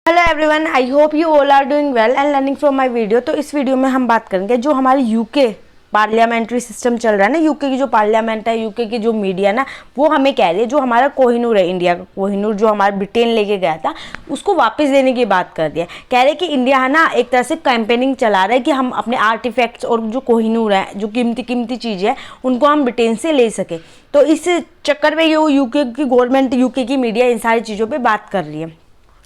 Hello everyone, I hope you all are doing well and learning from my video. तो इस video में हम बात करेंगे जो हमारे यूके पार्लियामेंट्री सिस्टम चल रहा है ना, यूके की जो पार्लियामेंट है, यूके की जो मीडिया ना, वो हमें कह रही है जो हमारा कोहिनूर है, इंडिया का कोहिनूर जो हमारा ब्रिटेन लेके गया था, उसको वापस देने की बात कर रही है। कह रहे कि इंडिया है ना एक तरह से कैंपेनिंग चला रहा है कि हम अपने आर्टिफैक्ट्स और जो कोहिनूर है, जो कीमती चीज़ें हैं, उनको हम ब्रिटेन से ले सके। तो इस चक्कर में ये यूके की गवर्नमेंट, यूके की मीडिया इन सारी चीज़ों पर बात कर रही है।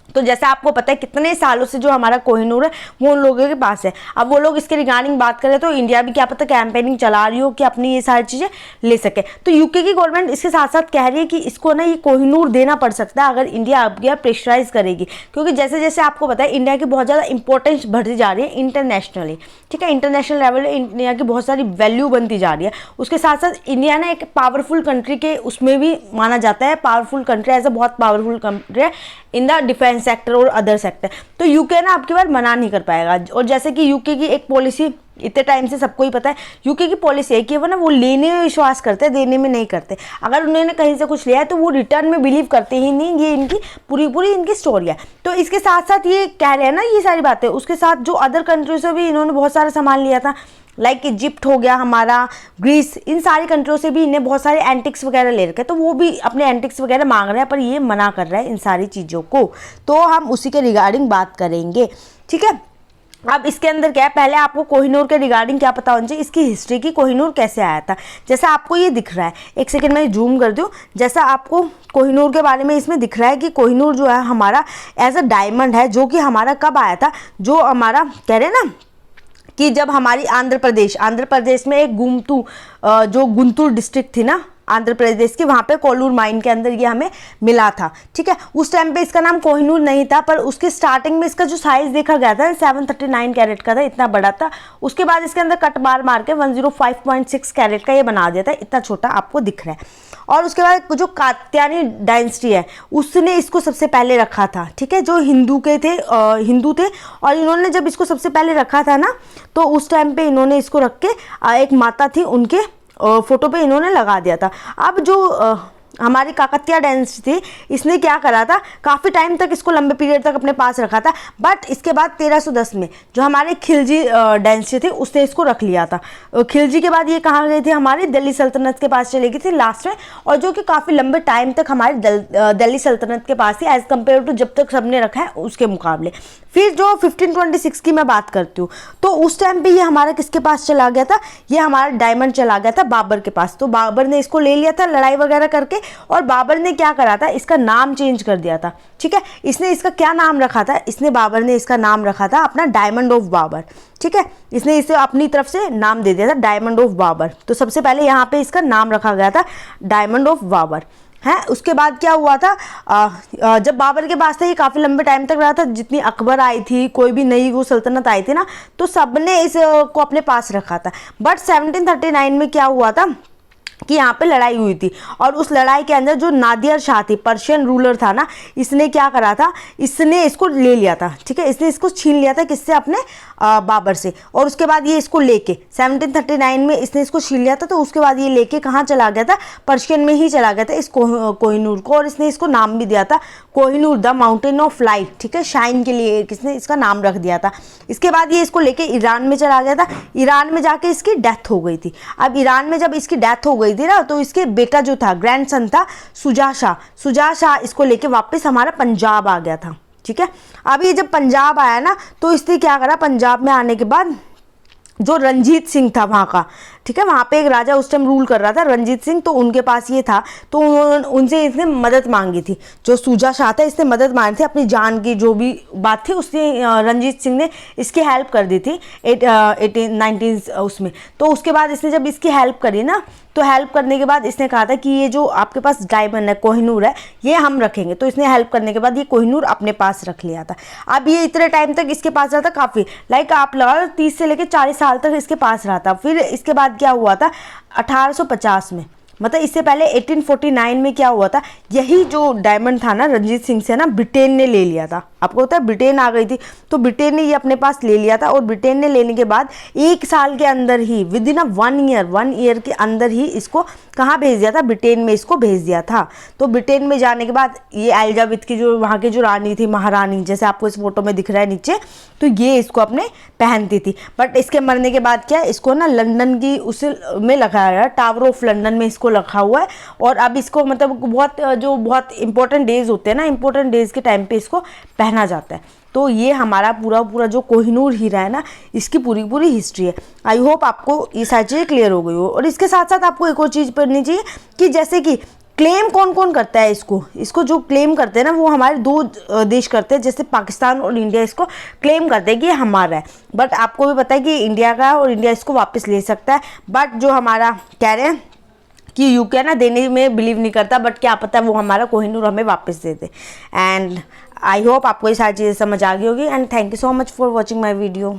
तो जैसा आपको पता है कितने सालों से जो हमारा कोहिनूर है वो उन लोगों के पास है। अब वो लोग इसके रिगार्डिंग बात करें तो इंडिया भी क्या पता कैंपेनिंग चला रही हो कि अपनी ये सारी चीज़ें ले सके। तो यूके की गवर्नमेंट इसके साथ साथ कह रही है कि इसको ना ये कोहिनूर देना पड़ सकता है अगर इंडिया अब गया प्रेशराइज करेगी, क्योंकि जैसे जैसे आपको पता है इंडिया की बहुत ज़्यादा इंपॉर्टेंस बढ़ती जा रही है इंटरनेशनली। ठीक है, इंटरनेशनल लेवल पे इंडिया की बहुत सारी वैल्यू बनती जा रही है। उसके साथ साथ इंडिया ना एक पावरफुल कंट्री के उसमें भी माना जाता है, पावरफुल कंट्री, एज अ बहुत पावरफुल कंट्री है इन द डिफेंस सेक्टर और अदर सेक्टर। तो यूके ना आपकी बार मना नहीं कर पाएगा। और जैसे कि यूके की एक पॉलिसी इतने टाइम से सबको ही पता है, यूके की पॉलिसी है कि वो ना वो लेने में विश्वास करते हैं, देने में नहीं करते। अगर उन्होंने कहीं से कुछ लिया है तो वो रिटर्न में बिलीव करते ही नहीं। ये इनकी पूरी इनकी स्टोरी है। तो इसके साथ साथ ये कह रहे हैं ना ये सारी बातें, उसके साथ जो अदर कंट्री से भी इन्होंने बहुत सारा सामान लिया था, लाइक इजिप्ट हो गया हमारा, ग्रीस, इन सारी कंट्रियों से भी इन्हें बहुत सारे एंटिक्स वगैरह ले रखे हैं। तो वो भी अपने एंटिक्स वगैरह मांग रहे हैं, पर ये मना कर रहा है इन सारी चीज़ों को। तो हम उसी के रिगार्डिंग बात करेंगे। ठीक है, अब इसके अंदर क्या है, पहले आपको कोहिनूर के रिगार्डिंग क्या पता होना चाहिए, इसकी हिस्ट्री की, कोहिनूर कैसे आया था। जैसा आपको ये दिख रहा है, एक सेकंड में जूम कर दूँ, जैसा आपको कोहिनूर के बारे में इसमें दिख रहा है कि कोहिनूर जो है हमारा एज अ डायमंड है, जो कि हमारा कब आया था, जो हमारा कह रहे हैं ना कि जब हमारी आंध्र प्रदेश में एक जो गुंटूर डिस्ट्रिक्ट थी ना आंध्र प्रदेश की, वहाँ पे कोल्लूर माइन के अंदर ये हमें मिला था। ठीक है, उस टाइम पे इसका नाम कोहिनूर नहीं था, पर उसके स्टार्टिंग में इसका जो साइज देखा गया था 739 कैरेट का था, इतना बड़ा था। उसके बाद इसके अंदर कट मार के 105.6 कैरेट का ये बना दिया था, इतना छोटा आपको दिख रहा है। और उसके बाद जो कात्यानी डायनेस्टी है उसने इसको सबसे पहले रखा था। ठीक है, जो हिंदू थे और इन्होंने जब इसको सबसे पहले रखा था ना, तो उस टाइम पे इन्होंने इसको रख के एक माता थी उनके फोटो पे इन्होंने लगा दिया था। अब जो हमारी काकतिया डायनेस्टी थी, इसने क्या करा था, काफ़ी टाइम तक इसको लंबे पीरियड तक अपने पास रखा था। बट इसके बाद 1310 में जो हमारे खिलजी डायनेस्टी थी उसने इसको रख लिया था। खिलजी के बाद ये कहाँ गई थी, हमारी दिल्ली सल्तनत के पास चली गई थी लास्ट में, और जो कि काफ़ी लंबे टाइम तक हमारी दिल्ली सल्तनत के पास थी एज़ कम्पेयर टू जब तक सबने रखा है उसके मुकाबले। फिर जो 1526 की मैं बात करती हूँ, तो उस टाइम पे ये हमारा किसके पास चला गया था, ये हमारा डायमंड चला गया था बाबर के पास। तो बाबर ने इसको ले लिया था लड़ाई वगैरह करके, और बाबर ने क्या करा था, इसका नाम चेंज कर दिया था। ठीक है, इसने इसका क्या नाम रखा था, बाबर ने इसका नाम रखा था अपना डायमंड ऑफ बाबर। ठीक है, इसने इसे अपनी तरफ से नाम दे दिया था डायमंड ऑफ बाबर। तो सबसे पहले यहाँ पे इसका नाम रखा गया था डायमंड ऑफ बाबर है। उसके बाद क्या हुआ था, जब बाबर के पास था ये काफ़ी लंबे टाइम तक रहा था। जितनी अकबर आई थी, कोई भी नई वो सल्तनत आई थी ना, तो सबने इसको अपने पास रखा था। बट 1739 में क्या हुआ था कि यहाँ पे लड़ाई हुई थी, और उस लड़ाई के अंदर जो नादिर शाह थी, पर्शियन रूलर था ना, इसने क्या करा था, इसने इसको ले लिया था। ठीक है, इसने इसको छीन लिया था, किससे, अपने बाबर से। और उसके बाद ये इसको लेके 1739 में इसने इसको छीन लिया था। तो उसके बाद ये लेके कहाँ चला गया था, पर्शियन में ही चला गया था इस कोहिनूर को, और इसने इसको नाम भी दिया था Kohinoor, the mountain of light. ठीक है, शाइन के लिए किसने इसका नाम रख दिया था। इसके बाद ये इसको लेके ईरान में चला गया था। ईरान में जाके इसकी डेथ हो गई थी। अब ईरान में जब इसकी डेथ हो गई थी ना, तो इसके बेटा जो था, ग्रैंडसन था शुजा शाह, इसको लेके वापस हमारा पंजाब आ गया था। ठीक है, अब ये जब पंजाब आया ना, तो इसने क्या करा, पंजाब में आने के बाद जो रंजीत सिंह था वहाँ का, ठीक है, वहाँ पे एक राजा उस टाइम रूल कर रहा था, रंजीत सिंह, तो उनके पास ये था। तो उनसे इसने मदद मांगी थी, जो शुजा शाह था इसने मदद मांगी थी, अपनी जान की जो भी बात थी उसने रंजीत सिंह ने इसकी हेल्प कर दी थी 19 उसमें। तो उसके बाद इसने जब इसकी हेल्प करी ना, तो हेल्प करने के बाद इसने कहा था कि ये जो आपके पास डायमंड है, कोहिनूर है, ये हम रखेंगे। तो इसने हेल्प करने के बाद ये कोहिनूर अपने पास रख लिया था। अब ये इतने टाइम तक इसके पास रहा था, काफ़ी लाइक आप लगा 30 से लेकर 40 साल तक इसके पास रहा था। फिर इसके बाद क्या हुआ था, 1850 में मतलब इससे पहले 1849 में क्या हुआ था, यही जो डायमंड था ना रणजीत सिंह से ना ब्रिटेन ने ले लिया था। आपको पता है ब्रिटेन आ गई थी, तो ब्रिटेन ने ये अपने पास ले लिया था, और ब्रिटेन ने लेने के बाद 1 साल के अंदर ही, विद इन 1 ईयर के अंदर ही इसको कहाँ भेज दिया था, ब्रिटेन में इसको भेज दिया था। तो ब्रिटेन में जाने के बाद ये एलिजाबेथ की जो वहाँ की जो रानी थी, महारानी, जैसे आपको इस फोटो में दिख रहा है नीचे, तो ये इसको अपने पहनती थी। बट इसके मरने के बाद क्या, इसको ना लंदन की उस में रखा है, टावर ऑफ लंदन में इसको रखा हुआ है। और अब इसको मतलब बहुत इंपॉर्टेंट डेज होते हैं ना, इंपॉर्टेंट डेज के टाइम पे इसको पहना जाता है। तो ये हमारा पूरा जो कोहिनूर हीरा है ना, इसकी पूरी हिस्ट्री है। आई होप आपको ये सारी चीज़ें क्लियर हो गई हो। और इसके साथ साथ आपको एक और चीज़ पढ़नी चाहिए कि जैसे कि क्लेम कौन कौन करता है इसको जो क्लेम करते हैं ना, वो हमारे 2 देश करते हैं, जैसे पाकिस्तान और इंडिया इसको क्लेम करते हैं कि ये हमारा है। बट आपको भी पता है कि इंडिया का है और इंडिया इसको वापस ले सकता है। बट जो हमारा कह रहे हैं कि यूके ना देने में बिलीव नहीं करता, बट क्या पता वो हमारा कोहिनूर हमें वापस दे दे। एंड आई होप आपको ये सारी चीज़ें समझ आ गई होगी। And thank you so much for watching my video.